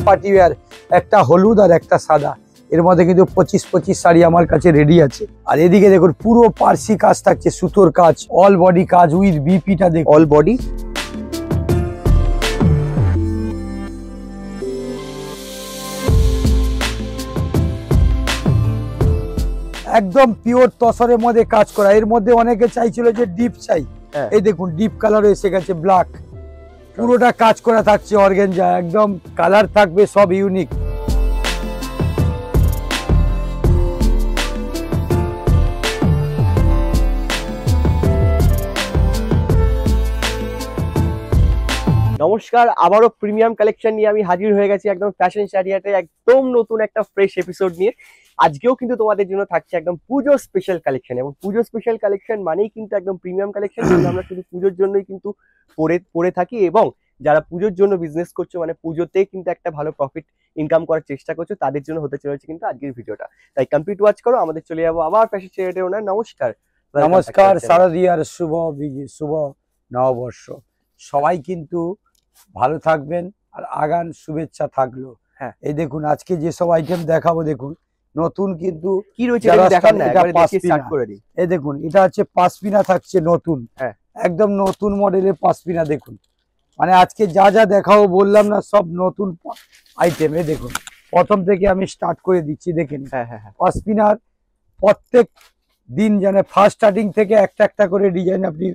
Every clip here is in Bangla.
পার্টি ওয়্যার, একটা হলুদ আর একটা সাদা। এর মধ্যে কিন্তু 25 শাড়ি আমার কাছে রেডি আছে। আর এদিকে দেখুন পুরো পার্সি কাজ থাকছে, সুতোর কাজ, অল বডি কাজ উইথ বিপিটা দেখুন, অল বডি। একদম পিওর তসরের মধ্যে কাজ করা। এর মধ্যে অনেকে চাইছিল যে ডিপ চাই, এই দেখুন ডিপ কালার এসে গেছে, ব্ল্যাক, পুরোটা কাজ করা থাকছে অর্গানজা, একদম কালার থাকবে সব ইউনিক। নমস্কার, আবারও প্রিমিয়াম কালেকশন নিয়ে আমি হাজির হয়ে গেছি একদম ফ্যাশন শাড়িয়াতে, একদম নতুন একটা ফ্রেশ এপিসোড নিয়ে। আজকেও কিন্তু তোমাদের জন্য থাকছে একদম পুজো স্পেশাল কালেকশন, এবং পুজো স্পেশাল কালেকশন মানেই কিন্তু একদম প্রিমিয়াম কালেকশন, যেগুলো আমরা শুধু পুজোর জন্যই কিন্তু পরে থাকি। এবং যারা পুজোর জন্য বিজনেস করছো, মানে পুজোতে কিন্তু একটা ভালো প্রফিট ইনকাম করার চেষ্টা করছো, তাদের জন্য হতে চলেছে কিন্তু আজকের ভিডিওটা। তাই কমপ্লিট ওয়াচ করো। আমাদের চলে যাবো আবার ফ্যাশন শাড়িয়াতে ওনার। নমস্কার। নমস্কার, শারদীয়ার শুভ নববর্ষ। সবাই কিন্তু ভালো থাকবেন আর আগান শুভেচ্ছা থাকলো। হ্যাঁ, এই দেখুন আজকে যেসব আইটেম দেখাবো, দেখুন নতুন কিন্তু কি রয়েছে দেখান না, একবারে দেখি স্টার্ট করে দিই। এই দেখুন এটা হচ্ছে পাসপিনা থাকছে নতুন, হ্যাঁ একদম নতুন মডেলের পাসপিনা। দেখুন মানে আজকে যা যা দেখাবো বললাম না, সব নতুন আইটেম। এই দেখুন প্রথম থেকে আমি স্টার্ট করে দিচ্ছি, দেখেন। হ্যাঁ হ্যাঁ, পাসপিনার প্রত্যেক দিন জানে ফার্স্ট স্টার্টিং থেকে একটা একটা করে ডিজাইন আপনি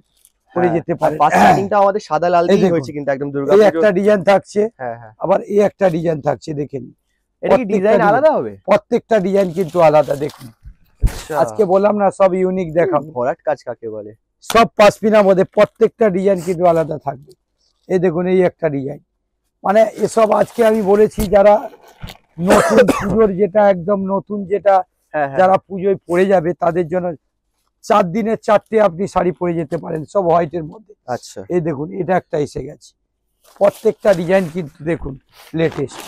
করে যেতে পারেন। ফার্স্ট স্টার্টিংটা আমাদের সাদা লাল দিয়ে হয়েছে কিন্তু একদম দুর্গাপূজা। এই একটা ডিজাইন থাকছে, হ্যাঁ হ্যাঁ, আবার এই একটা ডিজাইন থাকছে, দেখেন। এটা কি ডিজাইন আলাদা হবে? প্রত্যেকটা ডিজাইন কিন্তু আলাদা, দেখুন। আজকে বললাম না সব ইউনিক দেখাবো। ভরাট কাজ কাকে বলে? সব পাসপিনার মধ্যে প্রত্যেকটা ডিজাইন কিন্তু আলাদা থাকবে। এই দেখুন এই একটা ডিজাইন, মানে এসব আজকে আমি বলেছি যারা নতুন পুজোর যেটা একদম নতুন যেটা যারা পুজোয় পরে যাবে তাদের জন্য 4 দিনের 4টে আপনি শাড়ি পরে যেতে পারেন, সব হোয়াইটের মধ্যে। আচ্ছা, এই দেখুন এটা একটা এসে গেছে, প্রত্যেকটা ডিজাইন কিন্তু দেখুন লেটেস্ট।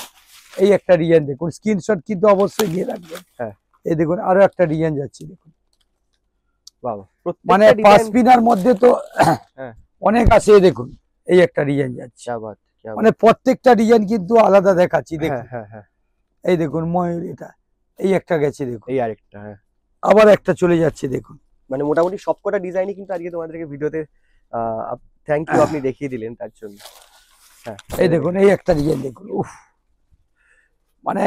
এই একটা ডিজাইন দেখুন, স্ক্রিনশট কিন্তু অবশ্যই নিয়ে রাখবেন। হ্যাঁ, এই দেখুন আরো একটা ডিজাইন যাচ্ছে, দেখুন। বাবা, মানে পাসপিনার মধ্যে তো অনেক আছে। এই দেখুন এই একটা ডিজাইন যাচ্ছে, মানে প্রত্যেকটা ডিজাইন কিন্তু আলাদা দেখাচ্ছি, দেখুন। এই দেখুন ময়ূর, এটা এই একটা গেছে, দেখুন। এই আরেকটা, আবার একটা চলে যাচ্ছে, দেখুন। মানে মোটামুটি সবকটা ডিজাইনই কিন্তু আজকে তোমাদেরকে ভিডিওতে থ্যাংক ইউ আপনি দেখিয়ে দিলেন তার জন্য। হ্যাঁ, এই দেখুন এই একটা ডিজাইন দেখুন, উফ, মানে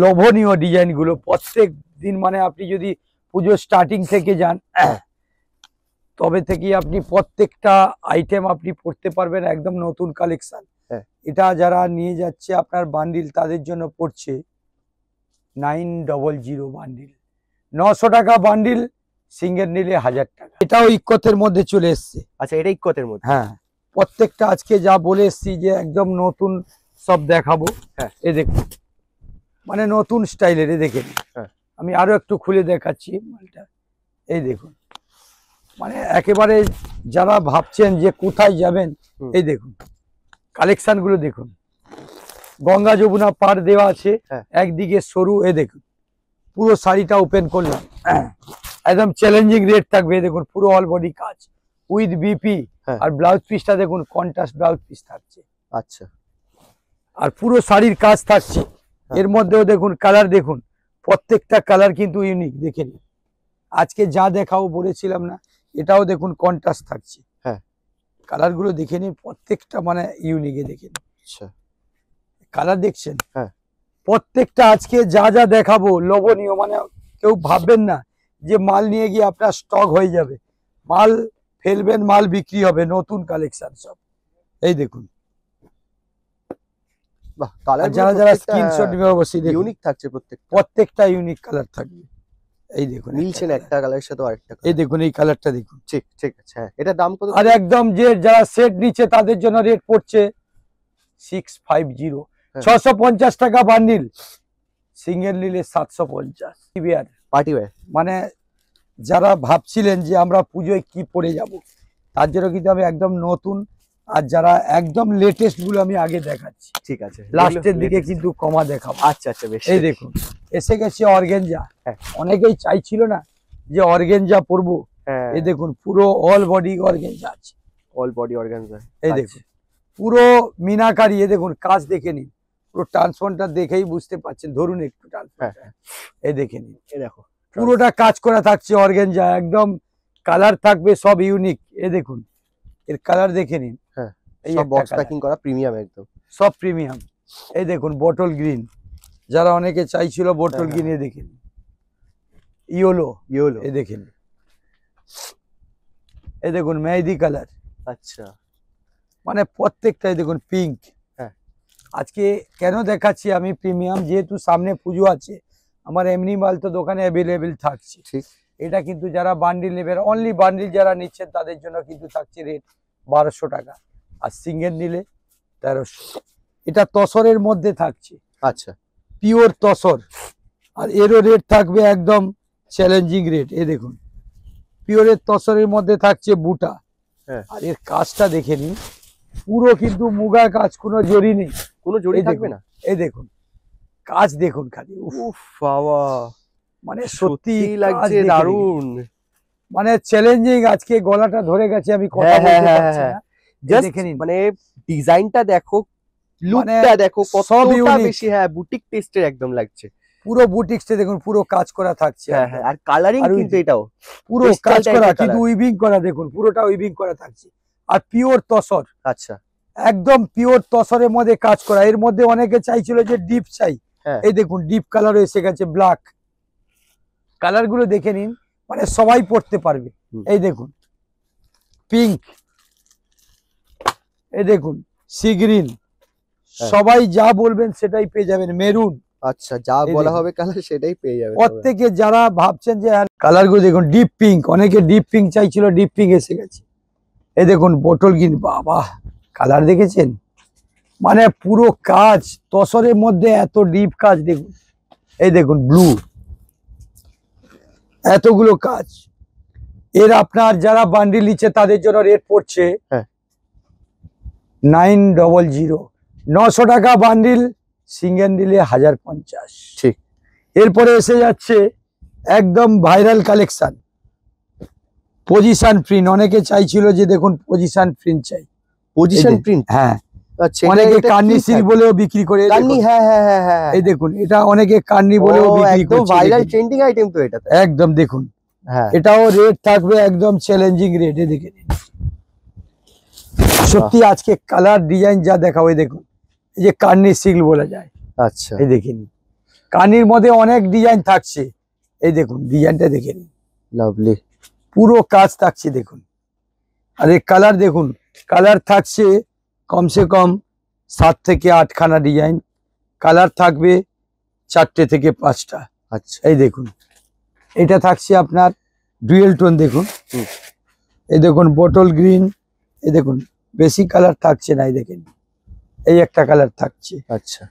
লোভনীয় ডিজাইন গুলো প্রত্যেক দিন। মানে আপনি যদি পুজো স্টার্টিং থেকে যান তবে থেকে আপনি প্রত্যেকটা আইটেম আপনি পড়তে পারবেন, একদম নতুন কালেকশন। এটা যারা নিয়ে যাচ্ছে আপনার বান্ডিল, তাদের জন্য পড়ছে 900 বান্ডিল, 900 টাকা বান্ডিল, সিঙ্গেল নিলে 1000 টাকা। এটাও ইক্কতের মধ্যে চলে এসছে। আচ্ছা, এটা ইক্কতের মধ্যে? হ্যাঁ, প্রত্যেকটা আজকে যা বলে এসছি যে একদম নতুন সব দেখাবো। এই দেখুন মানে নতুন স্টাইলের। এই দেখেন, আমি আরো একটু খুলে দেখাচ্ছি মালটা। এই দেখুন মানে একেবারে যারা ভাবছেন যে কোথায় যাবেন, এই দেখুন কালেকশন গুলো দেখুন। গঙ্গা যমুনা পার দেওয়া আছে, একদিকে সরু। এই দেখুন পুরো শাড়িটা ওপেন করলাম, একদম চ্যালেঞ্জিং রেট থাকবে। দেখুন পুরো অল বডি কাজ উইথ বিপি, আর ব্লাউজ পিসটা দেখুন কন্ট্রাস্ট ব্লাউজ পিস থাকছে। আচ্ছা, আর পুরো শাড়ির কাজ থাকছে। এর মধ্যেও দেখুন কালার, দেখুন প্রত্যেকটা কালার কিন্তু ইউনিক। দেখে নিন আজকে যা দেখাও বলেছিলাম না, এটাও দেখুন কন্ট্রাস্ট থাকছে। কালার গুলো দেখে নিন, প্রত্যেকটা মানে ইউনিকে দেখে নিন। আচ্ছা, কালার দেখছেন? প্রত্যেকটা আজকে যা যা দেখাবো লোভনীয়, মানে কেউ ভাববেন না যে মাল নিয়ে গিয়ে আপনার স্টক হয়ে যাবে, মাল ফেলবেন, মাল বিক্রি হবে। নতুন কালেকশন সব। এই দেখুন যারা যারা স্ক্রিনশট নেবে অবশ্যই ইউনিক থাকছে, প্রত্যেকটা ইউনিক কালার থাকবে। এই দেখুন মিলছে না একটা কালারের সাথে আরেকটা। এই দেখুন এই কালারটা দেখুন। ঠিক ঠিক আছে। এটা দাম কত? আর একদম যে যারা সেট নিচ্ছে তাদের জন্য রেট পড়ছে 650, 650 টাকা বান্ডিল, সিঙ্গেল নিলে 750। পার্টি ওয়্যার, মানে যারা ভাবছিলেন যে আমরা পুজোয় কি পরে যাব, তার জন্য কিন্তু আমি একদম নতুন, আর যারা একদম লেটেস্ট গুলো আমি আগে দেখাচ্ছি। ঠিক আছে, লাস্টের দিকে কিন্তু কমা দেখাবো। আচ্ছা আচ্ছা, বেশ। এই দেখুন এসে গেছে অর্গানজা। অনেকেই চাইছিল না যে অর্গানজা পরবো। এই দেখুন পুরো অল বডি অর্গানজা আছে, অল বডি অর্গানজা। এই দেখুন পুরো মিনাকারি। এই দেখুন কাজ দেখে নিন, পুরো ট্রান্সফর্মটা দেখেই বুঝতে পারছেন, ধরুন একটু ট্রান্সফর্ম এই দেখে নিন, এই দেখো পুরোটা কাজ করা থাকছে অর্গানজা, একদম কালার থাকবে সব ইউনিক। এ দেখুন এর কালার দেখে নিন, এই বক্স প্যাকিং করা প্রিমিয়াম একদম, সব প্রিমিয়াম। এই দেখুন বটল গ্রিন, যারা অনেকে চাইছিল বটল গ্রিন, এ দেখে নিন ইয়েলো, এ দেখে নিন, এই দেখুন মেহেদি কালার। আচ্ছা, মানে প্রত্যেকটাই দেখুন পিঙ্ক। আজকে কেন দেখাচ্ছি আমি প্রিমিয়াম, যেহেতু সামনে পুজো আছে, আমার এমনি মাল তো দোকানে অ্যাভেলেবেল থাকছে। ঠিক, এটা কিন্তু যারা বান্ডিল নেবেন, অনলি বান্ডিল যারা নিচ্ছেন তাদের জন্য কিন্তু থাকছে রেট 1200 টাকা, আর সিঙ্গেল নিলে 1300। এটা তসরের মধ্যে থাকছে, আচ্ছা পিওর তসর, আর এরও রেট থাকবে একদম চ্যালেঞ্জিং রেট। এ দেখুন পিওরের তসরের মধ্যে থাকছে বুটা, আর এর কাজটা দেখে নিন, পুরো কিন্তু মুগা কাজ, কোনো জড়ি নেই, কোনো জড়ি থাকবে না। এই দেখুন কাজ দেখুন খালি, উফ বাবা, মানে সত্যি লাগছে দারুন, মানে চ্যালেঞ্জিং। আজকে গলাটা ধরে গেছে, আমি কথা বলতে পারছি না। দেখে নিন মানে ডিজাইনটা দেখো, লুকটা দেখো, কতটা বেশি বুটিক টেস্টের একদম লাগছে। পুরো বুটিক্সে দেখুন পুরো কাজ করা থাকছে, আর কালারিং কিন্তু এটাও পুরো কাজ করা, কিন্তু উইভিং করা, দেখুন পুরোটা উইভিং করা থাকছে, আর পিওর তসর। আচ্ছা, একদম পিওর তসরের মধ্যে কাজ করা। এর মধ্যে অনেকে চাইছিল যে ডিপ চাই, এই দেখুন ডিপ কালার এসে গেছে, ব্ল্যাক কালার গুলো দেখে নিন, মানে সবাই পড়তে পারবে। এই দেখুন পিঙ্ক, এই দেখুন সি গ্রিন, সবাই যা বলবেন সেটাই পেয়ে যাবেন, মেরুন। আচ্ছা, যা বলা হবে কালার সেটাই পেয়ে যাবেন প্রত্যেকে। যারা ভাবছেন যে কালার গুলো দেখুন, ডিপ পিঙ্ক, অনেকে ডিপ পিঙ্ক চাইছিল, ডিপ পিঙ্ক এসে গেছে। এই দেখুন বোতল গ্রিন, বাবা কালার দেখেছেন, মানে পুরো কাজ তসরের মধ্যে, এত ডিপ কাজ দেখুন। এই দেখুন ব্লু, এতগুলো কাজ। এর আপনার যারা বান্ডিল নিচ্ছে তাদের জন্য রেট পড়ছে 900, 900 টাকা বান্ডিল, সিঙ্গেল নিলে 1050। ঠিক, এরপরে এসে যাচ্ছে একদম ভাইরাল কালেকশন, পজিশন প্রিন্ট। অনেকে চাইছিল যে দেখুন পজিশন প্রিন্ট চাই, পজিশন প্রিন্ট। হ্যাঁ, আচ্ছা, অনেকে কার্নি সিল্ক বলেও বিক্রি করে। এই দেখুন এটা অনেকে কার্নি বলেও বিক্রি করে, ভাইরাল ট্রেন্ডিং আইটেম তো এটা একদম। দেখুন এটাও রেট থাকবে একদম চ্যালেঞ্জিং রেট। এ দেখে নিন, সত্যি আজকে কালার ডিজাইন যা দেখাবো। এই দেখুন এই যে কার্নি সিল্ক বলা যায়। আচ্ছা, এই দেখে নিন, কার্নির মধ্যে অনেক ডিজাইন থাকছে। এই দেখুন ডিজাইনটা দেখে নিন, লাভলি, পুরো কাজ থাকছে দেখুন। আর এই কালার দেখুন, কালার থাকছে কমসে কম 7 থেকে 8 খানা ডিজাইন, কালার থাকবে 4টে থেকে 5টা। আচ্ছা, এই দেখুন এটা থাকছে আপনার ডুয়েল টোন, দেখুন এই দেখুন বটল গ্রিন। এই দেখুন বেশি কালার থাকছে না, এই দেখেন এই একটা কালার থাকছে। আচ্ছা,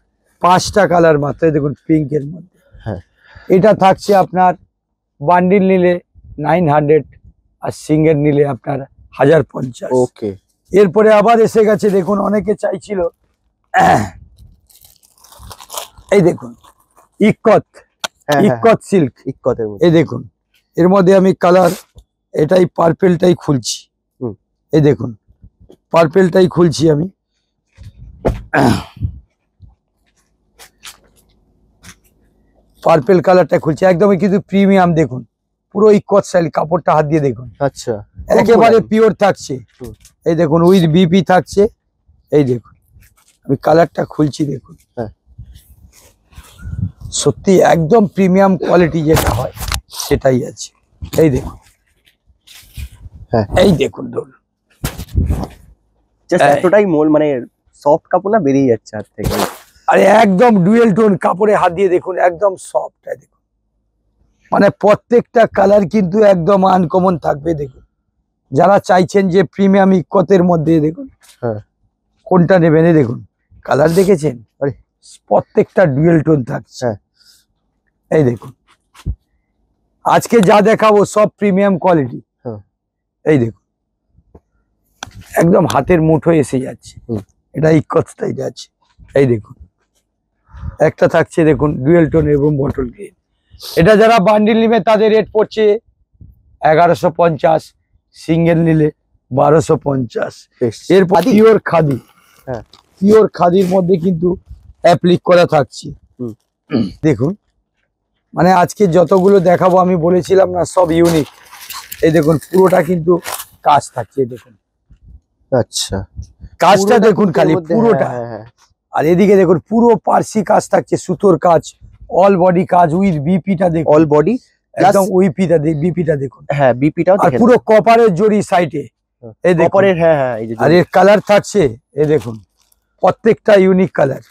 5টা কালার মাত্র। এই দেখুন পিঙ্কের মধ্যে। এটা থাকছে আপনার বান্ডিল নিলে 900, আর সিঙ্গেল নিলে আপনার 1050। ওকে, এরপরে আবার এসে গেছে দেখুন, অনেকে চাইছিল, এই দেখুন ইক্কত, ইক্কত সিল্ক, ইক্কতের মধ্যে। এই দেখুন এর মধ্যে আমি কালার, এটাই পার্পেলটাই খুলছি। এই দেখুন পার্পেলটাই খুলছি আমি। পার্পেল কালারটা খুলছি, একদমই কিন্তু প্রিমিয়াম। দেখুন পুরো ইক্কত স্টাইল, কাপড়টা হাত দিয়ে দেখুন। আচ্ছা, একেবারে পিওর থাকছে। এই দেখুন উইথ বিপি থাকছে। এই দেখুন আমি কালারটা খুলছি, দেখুন সত্যি একদম প্রিমিয়াম কোয়ালিটি যেটা হয় সেটাই আছে। এই দেখুন, এই দেখুন ধরুন এতটাই মোল, মানে সফট কাপড় না, বেরিয়ে যাচ্ছে হাত থেকে। আরে একদম ডুয়েল টোন কাপড়ে হাত দিয়ে দেখুন, একদম সফট। দেখুন মানে প্রত্যেকটা কালার কিন্তু একদম আনকমন থাকবে। দেখুন যারা চাইছেন যে প্রিমিয়াম ইক্কতের মধ্যে, দেখুন কোনটা নেবেন। দেখুন কালার দেখেছেন, প্রত্যেকটা ডুয়েল টোন থাকছে। এই দেখুন আজকে যা দেখাবো সব প্রিমিয়াম কোয়ালিটি। এই দেখুন একদম হাতের মুঠো এসে যাচ্ছে, এটা ইক্কত স্টাইল আছে। এই দেখুন একটা থাকছে দেখুন ডুয়েল টোন এবং বটল গ্রিন। এটা যারা বান্ডিল নিবে তাদের রেট পড়ছে 1150, সিঙ্গেল নিলে 1250। এরপর পিওর খাদি, পিওর খাদির মধ্যে কিন্তু অ্যাপ্লিক করা থাকছে। দেখুন মানে আজকে যতগুলো দেখাবো আমি বলেছিলাম না সব ইউনিক। এই দেখুন পুরোটা কিন্তু কাজ থাকছে, দেখুন আচ্ছা, কাজটা দেখুন খালি পুরোটা। আর এদিকে দেখুন পুরো পার্সি কাজ থাকছে, সুতোর কাজ, অল বডি কাজ উইথ বিপিটা দেখুন, অল বডি একদম বিপিটা দেখুন। হ্যাঁ, বিপিটাও আর পুরো কপারের জড়ি সাইডে, এই দেখুন কপারের। হ্যাঁ হ্যাঁ, এই যে আর এর কালার থাকছে, এই দেখুন প্রত্যেকটা ইউনিক কালার।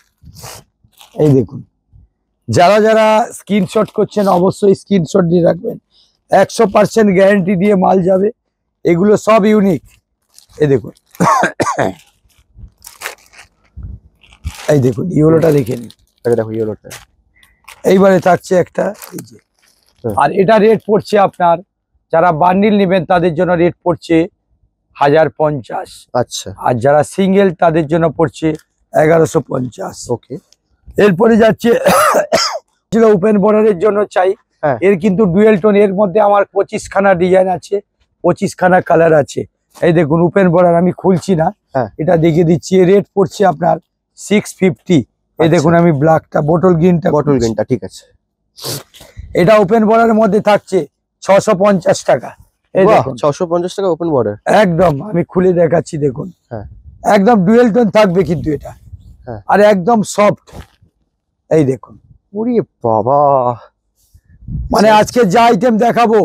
এই দেখুন যারা যারা স্ক্রিনশট করছেন অবশ্যই স্ক্রিনশট দিয়ে রাখবেন, 100% গ্যারান্টি দিয়ে মাল যাবে, এগুলো সব ইউনিক। এই দেখুন এই দেখুন ইয়েলোটা দেখে নিন, দেখো ইয়েলোটা। এইবারে থাকছে একটা, এই যে আর এটা রেট পড়ছে আপনার, যারা বান্ডিল নেবেন তাদের জন্য রেট পড়ছে 1050। আচ্ছা, আর যারা সিঙ্গেল তাদের জন্য পড়ছে 1150। ওকে। এরপরে যাচ্ছে ওপেন বর্ডারের জন্য চাই, এর কিন্তু ডুয়েল টোন, এর মধ্যে আমার 25 খানা ডিজাইন আছে, 25 খানা কালার আছে। এই দেখুন ওপেন বর্ডার আমি খুলছি না, এটা দেখিয়ে দিচ্ছি। রেট পড়ছে আপনার 650। এই দেখুন আমি ব্ল্যাকটা বটল গ্রিনটা, ঠিক আছে। এটা ওপেন বর্ডারের মধ্যে থাকছে 650 টাকা। এই দেখুন 650 টাকা ওপেন বর্ডার, একদম আমি খুলে দেখাচ্ছি দেখুন। একদম ডুয়েল টোন থাকবে কিন্তু এটা, আর একদম সফট। এই দেখুন ওরে বাবা, মানে আজকে যা আইটেম দেখাবো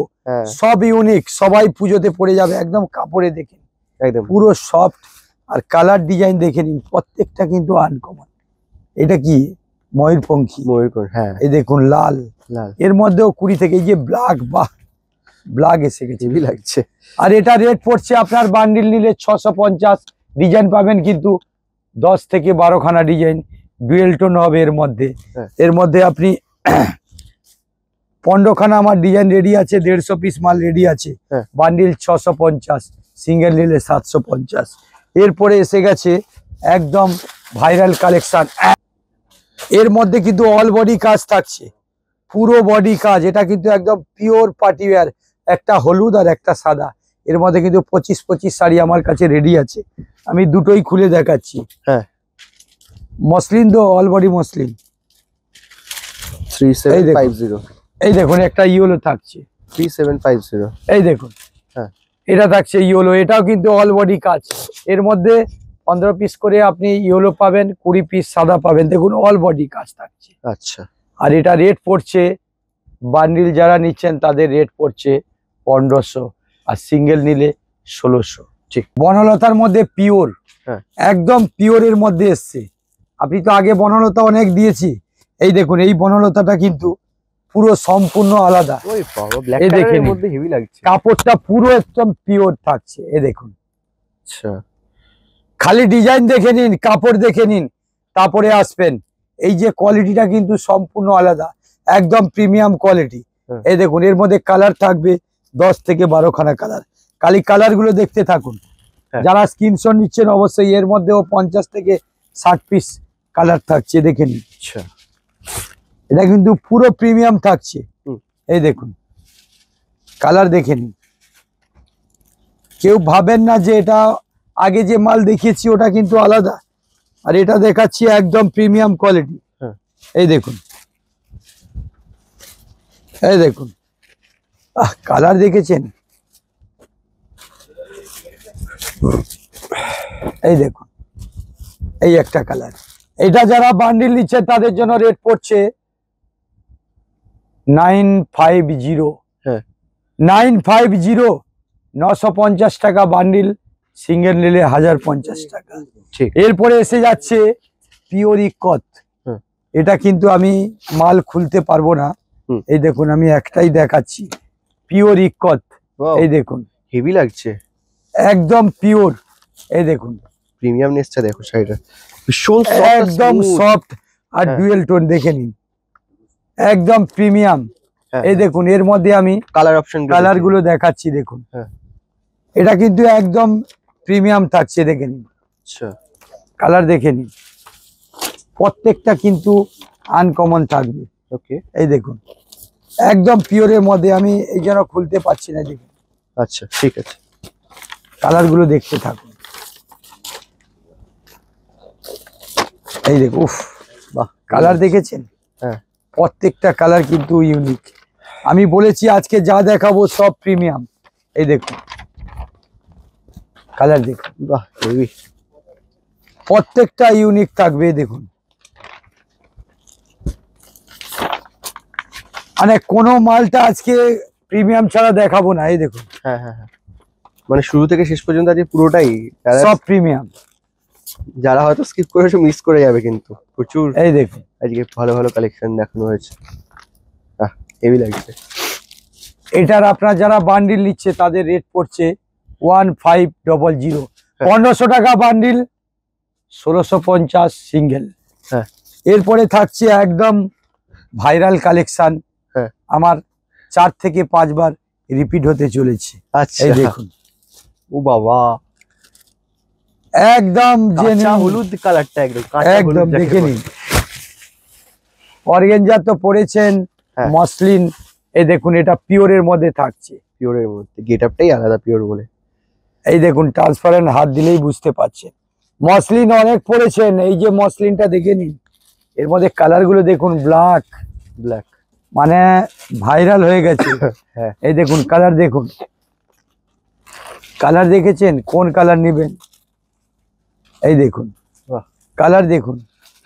সব ইউনিক, সবাই পুজোতে পড়ে যাবে। একদম কাপড়ে দেখেন একদম পুরো সফট, আর কালার ডিজাইন দেখে নিন প্রত্যেকটা কিন্তু আনকমন। এটা কি ময়ূরপঙ্খী, হ্যাঁ এই দেখুন লাল, এর মধ্যেও 20 থেকে, এই যে ব্ল্যাক, বাহ ব্ল্যাক এসে গেছে, লাগছে। আর এটা রেট পড়ছে আপনার বান্ডিল নিলে 650। ডিজাইন পাবেন কিন্তু 10 থেকে 12 খানা ডিজাইন, ডুয়েল টোন হবে এর মধ্যে। এর মধ্যে আপনি 15 খানা আমার ডিজাইন রেডি আছে, 150 পিস মাল রেডি আছে। বান্ডিল 650, সিঙ্গেল নিলে 750। এরপরে এসে গেছে একদম ভাইরাল কালেকশন, এর মধ্যে কিন্তু অল বডি কাজ থাকছে, পুরো বডি কাজ। এটা কিন্তু একদম পিওর পার্টিওয়্যার, একটা হলুদ আর একটা সাদা। এর মধ্যে কিন্তু 25 শাড়ি আমার কাছে রেডি আছে, আমি দুটোই খুলে দেখাচ্ছি। মসলিন তো অল বডি মসলিন। 3750, এই দেখুন একটা ইয়েলো থাকছে 3750। এই দেখুন এটা থাকছে ইয়েলো, এটাও কিন্তু অল বডি কাজ। এর মধ্যে 15 পিস করে আপনি ইয়েলো পাবেন, 20 পিস সাদা পাবেন। দেখুন অল বডি কাজ থাকছে। আচ্ছা, আর এটা রেট পড়ছে, বান্ডিল যারা নিচ্ছেন তাদের রেট পড়ছে 1500, আর সিঙ্গেল নিলে 1600। ঠিক, বনলতার মধ্যে পিওর, একদম পিওরের মধ্যে এসছে। আপনি তো আগে বনলতা অনেক দিয়েছি, এই দেখুন এই বনলতাটা কিন্তু পুরো সম্পূর্ণ আলাদা। এই দেখেন কাপড়টা পুরো একদম পিওর থাকছে। এই দেখুন খালি ডিজাইন দেখে নিন, কাপড় দেখে নিন, তারপরে আসবেন। এই যে কোয়ালিটিটা কিন্তু সম্পূর্ণ আলাদা, একদম প্রিমিয়াম কোয়ালিটি। এই দেখুন এর মধ্যে কালার থাকবে 10 থেকে 12 খানা কালার। খালি কালার গুলো দেখতে থাকুন। যারা স্ক্রিনশট নিচ্ছেন অবশ্যই এর মধ্যেও 50 থেকে 60 পিস কালার থাকছে, দেখে নিন। এটা কিন্তু পুরো প্রিমিয়াম থাকছে। এই দেখুন কালার দেখে নিন, কেউ ভাবেন না যে এটা আগে যে মাল দেখিয়েছি ওটা কিন্তু আলাদা, আর এটা দেখাচ্ছি একদম প্রিমিয়াম কোয়ালিটি। এই দেখুন, এই দেখুন কালার দেখেছেন, এই দেখুন এই একটা কালার। এটা যারা বান্ডিল নিচ্ছে তাদের জন্য রেট পড়ছে 950, 950 টাকা বান্ডিল, সিঙ্গেল নিলে 1050 টাকা। এরপরে এসে যাচ্ছে পিওর ইকত। এটা কিন্তু আমি মাল খুলতে পারবো না, এই দেখুন আমি একটাই দেখাচ্ছি, পিওর ইকত। এই দেখুন হেভি লাগছে, একদম পিওর। এই দেখুন প্রিমিয়াম নেসটা দেখো, শাড়িটা ভীষণ একদম সফট, আর ডুয়েল টোন দেখে নিন, একদম প্রিমিয়াম। এই দেখুন এর মধ্যে আমি কালার গুলো দেখাচ্ছি, দেখুন এটা কিন্তু একদম প্রিমিয়াম থাকছে, দেখে নিন। কালার দেখে নিন, প্রত্যেকটা কিন্তু আনকমন থাকবে। এই দেখুন একদম পিওরের মধ্যে, আমি এই জন্য খুলতে পারছি না, দেখুন। আচ্ছা ঠিক আছে, কালার গুলো দেখতে থাকুন। এই দেখুন, উফ বাহ, কালার দেখেছেন? হ্যাঁ, প্রত্যেকটা কালার কিন্তু ইউনিক। আমি বলেছি আজকে যা দেখাবো সব প্রিমিয়াম। এই দেখুন কালার দেখুন, বাহ হেভি। প্রত্যেকটা ইউনিক থাকবে। দেখুন মানে কোনো মালটা আজকে প্রিমিয়াম ছাড়া দেখাবো না। এই দেখুন হ্যাঁ হ্যাঁ হ্যাঁ, মানে শুরু থেকে শেষ পর্যন্ত আজকে পুরোটাই সব প্রিমিয়াম। যারা হয়তো স্কিপ করেছে মিস করে যাবে, কিন্তু প্রচুর এই দেখুন আজকে ভালো ভালো কালেকশন দেখানো হয়েছে। হেভি লাগছে। এটার আপনার যারা বান্ডিল নিচ্ছে তাদের রেট পড়ছে 1500, 1500 টাকা বান্ডিল, 1650 সিঙ্গেল। হ্যাঁ, এরপরে থাকছে একদম ভাইরাল কালেকশন। হ্যাঁ, আমার 4 থেকে 5 বার রিপিট হতে চলেছে। আচ্ছা এই দেখুন ও বাবা, একদম কাঁচা হলুদ কালারটা, একদম কাঁচা একদম হলুদ যাকে দেখে বলে। নিন। অর্গানজা তো পড়েছেন, হ্যাঁ। মসলিন। এই দেখুন এটা পিওরের মধ্যে থাকছে। পিওরের মধ্যে গেটআপটাই আলাদা, পিওর বলে। এই দেখুন ট্রান্সপারেন্ট, হাত দিলেই বুঝতে পারছেন। মসলিন অনেক পড়েছেন, এই যে মসলিনটা দেখে নিন। এর মধ্যে কালার গুলো দেখুন, ব্ল্যাক ব্ল্যাক মানে ভাইরাল হয়ে গেছে। হ্যাঁ, এই দেখুন কালার দেখুন, কালার দেখেছেন কোন কালার নেবেন? এই দেখুন বাহ, কালার দেখুন,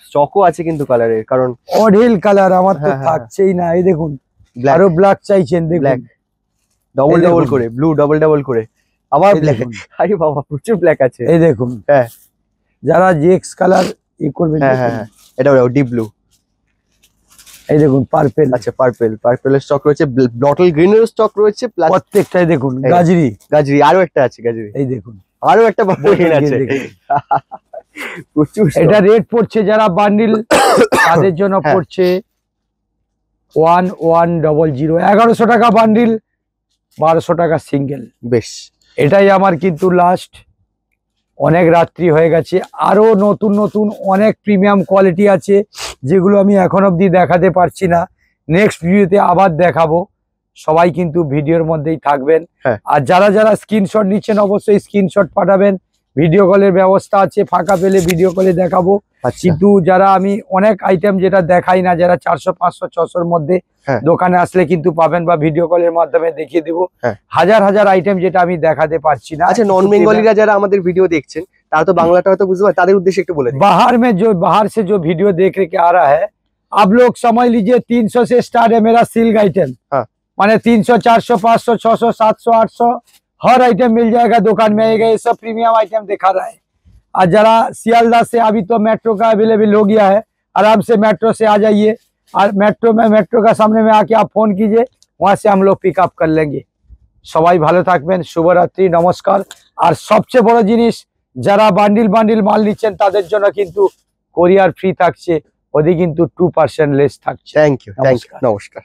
স্টকও আছে কিন্তু কালারের, কারণ অঢেল কালার আমার তো হ্যাঁ, হ্যাঁ, থাকছেই না। এই দেখুন ব্ল্যাক, আরো ব্ল্যাক চাইছেন, দেখুন ব্ল্যাক ডবল এই ডবল দেখুন। করে, ব্লু ডবল ডবল করে, আবার এই ব্ল্যাক। দেখুন। আরে বাবা, প্রচুর ব্ল্যাক আছে। এই দেখুন হ্যাঁ, যারা জেক্স কালার ই করবেন, হ্যাঁ দেখুন। হ্যাঁ হ্যাঁ, এটা ডিপ ব্লু। এই দেখুন পার্পেল, আচ্ছা, পার্পেলের স্টক রয়েছে, বটল গ্রিনের স্টক রয়েছে, প্লাস প্রত্যেকটাই দেখুন। এই। গাজরি, গাজরি আরো একটা আছে, গাজরি এই দেখুন আরো একটা বটল গ্রিন আছে। দেখুন। প্রচুর stock। এটা রেট পড়ছে যারা বান্ডিল তাদের জন্য হ্যাঁ। পড়ছে 1100, 1100 টাকা বান্ডিল, 1200 টাকা সিঙ্গেল। বেশ, এটাই আমার কিন্তু লাস্ট। অনেক রাত্রি হয়ে গেছে, আরো নতুন নতুন অনেক প্রিমিয়াম কোয়ালিটি আছে যেগুলো আমি এখন অবধি দেখাতে পারছি না। নেক্সট ভিডিওতে আবার দেখাবো। সবাই কিন্তু ভিডিওর মধ্যেই থাকবেন। হ্যাঁ। আর যারা যারা স্ক্রিনশট নিচ্ছেন অবশ্যই স্ক্রিনশট পাঠাবেন। ভিডিও কলের ব্যবস্থা আছে, ফাঁকা পেলে ভিডিও কলে দেখাবো। আচ্ছা, কিন্তু যারা আমি অনেক আইটেম যেটা দেখাই না, যারা 400, 500, 600-র মধ্যে হ্যাঁ। দোকানে আসলে কিন্তু পাবেন বা ভিডিও কলের মাধ্যমে দেখিয়ে দিব। হ্যাঁ। হাজার হাজার আইটেম যেটা আমি দেখাতে পারছি না। আচ্ছা, নন বেঙ্গলিরা যারা আমাদের ভিডিও দেখছেন তারা তো বাংলাটা হয়তো বুঝতে পারে, তাদের উদ্দেশ্যে একটু বলে দিন। बाहर से जो वीडियो देख के आ रहा है, आप लोग समझ लीजिए 300 से स्टार्ट है मेरा सिल्क आइटम। हाँ। माने 300, 400, 500, 600, 700, 800 हर आइटम मिल जाएगा दुकान में आएगा। ये सब प्रीमियम आइटम दिखा रहा है। और जरा सियालदा से अभी तो मेट्रो का अवेलेबल हो गया है, आराम से मेट्रो से आ जाइए। और मेट्रो का सामने में आके आप फोन कीजिए, वहां से हम लोग पिकअप कर लेंगे। সবাই ভালো থাকবেন, শুভরাত্রি, নমস্কার। আর সবচেয়ে বড় জিনিস, যারা বান্ডিল মাল নিচ্ছেন তাদের জন্য কিন্তু কোরিয়ার ফ্রি থাকছে, ওদিকে কিন্তু 2% লেস থাকছে। থ্যাংক ইউ, নমস্কার। নমস্কার।